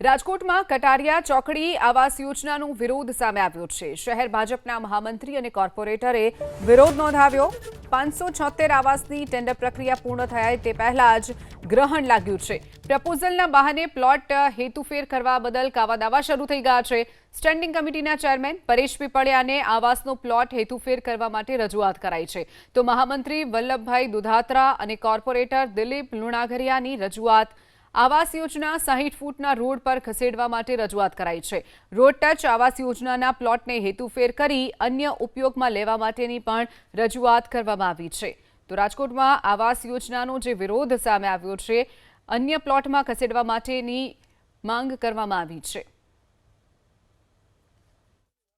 રાજકોટમાં કટારિયા ચોકડી આવાસ યોજનાનો વિરોધ સામે આવ્યો છે। શહેર ભાજપના મહામંત્રી અને કોર્પોરેટરે વિરોધ નોંધાવ્યો। 576 આવાસની ટેન્ડર પ્રક્રિયા પૂર્ણ થાય તે પહેલા જ ગ્રહણ લાગ્યું છે। પ્રપોઝલના બહાને પ્લોટ હેતુફેર કરવા બદલ કાવાદાવા શરૂ થઈ ગયા છે। સ્ટેન્ડિંગ કમિટીના ચેરમેન પરેશ પીપળિયાને આવાસનો પ્લોટ હેતુફેર કરવા માટે રજૂઆત કરાઈ છે, તો મહામંત્રી વલ્લભભાઈ દુધાત્રા અને કોર્પોરેટર દિલીપ લુણાગરિયાની રજૂઆત आवास योजना 60 फूटना रोड पर खसेड़वा माटे रजूआत कराई छे। रोड टच आवास योजनाना प्लॉटने हेतुफेर करी अन्य उपयोगमां लेवा माटेनी पण रजूआत करवामां आवी छे। तो राजकोटमां आवास योजनानो जे विरोध सामे आव्यो छे, अन्य प्लॉटमां खसेड़वा माटेनी मांग करवामां आवी छे।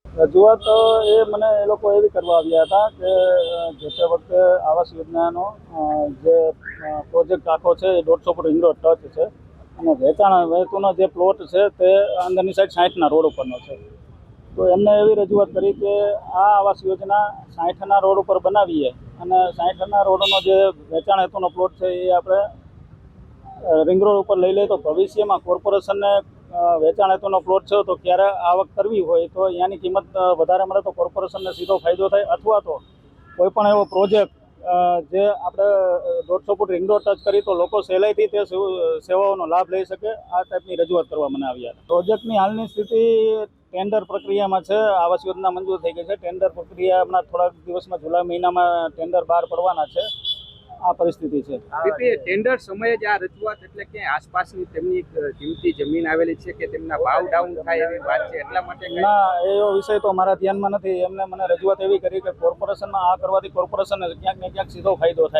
रजूआत मैंने ए लोग एवं करवा आव्या था कि जे वक्त आवास योजनानो जे प्रोजेक्ट आखो है 150 फूट रिंग रोड टच है और वेचाण हेतुनो जे प्लॉट है ते अंदरनी साइड 60 रोड उपरनो है। तो एमने एवी रजूआत करी कि आ आवास योजना 60 रोड पर बनावीए अने 60 रोडनो जे वेचाण हेतुनो प्लॉट है ये आपणे रिंग रोड पर लई ले तो भविष्य में कॉर्पोरेशन ने वेचाण हेतुनो प्लॉट है तो क्यारे आवक करवी होय तो यानी कीमत वधारे मळे तो कॉर्पोरेशन ने सीधो फायदो थाय अथवा तो कोईपण एवो प्रोजेक्ट जे आपणे 150 फूट रिंग रोड टच करी तो लोको सहेलाईथी ते सेवाओनो लाभ लई सके आ टाइपनी रजूआत करवा मने आवी छे। प्रोजेक्टनी हालनी स्थिति टेन्डर प्रक्रियामां छे। आवास योजना मंजूर थई गई छे। टेन्डर प्रक्रिया हमणां थोड़ा दिवसमां जुलाई महीनामां टेन्डर बहार पड़वाना छे। आ परिस्थिति है। टेन्डर समय ज आ रजूआत एटले के आसपासनी तेमनी किंमती जमीन आवेली छे के तेमना भाव डाउन थाय एवी वात छे એટલા માટે ना एवो विषय तो मारा ध्यानमां नथी। एमने मने रजूआत एवी करी के कॉर्पोरेशनमां आ करवाथी कॉर्पोरेशनने क्यांक ने क्यांक सीधो फायदो थाय।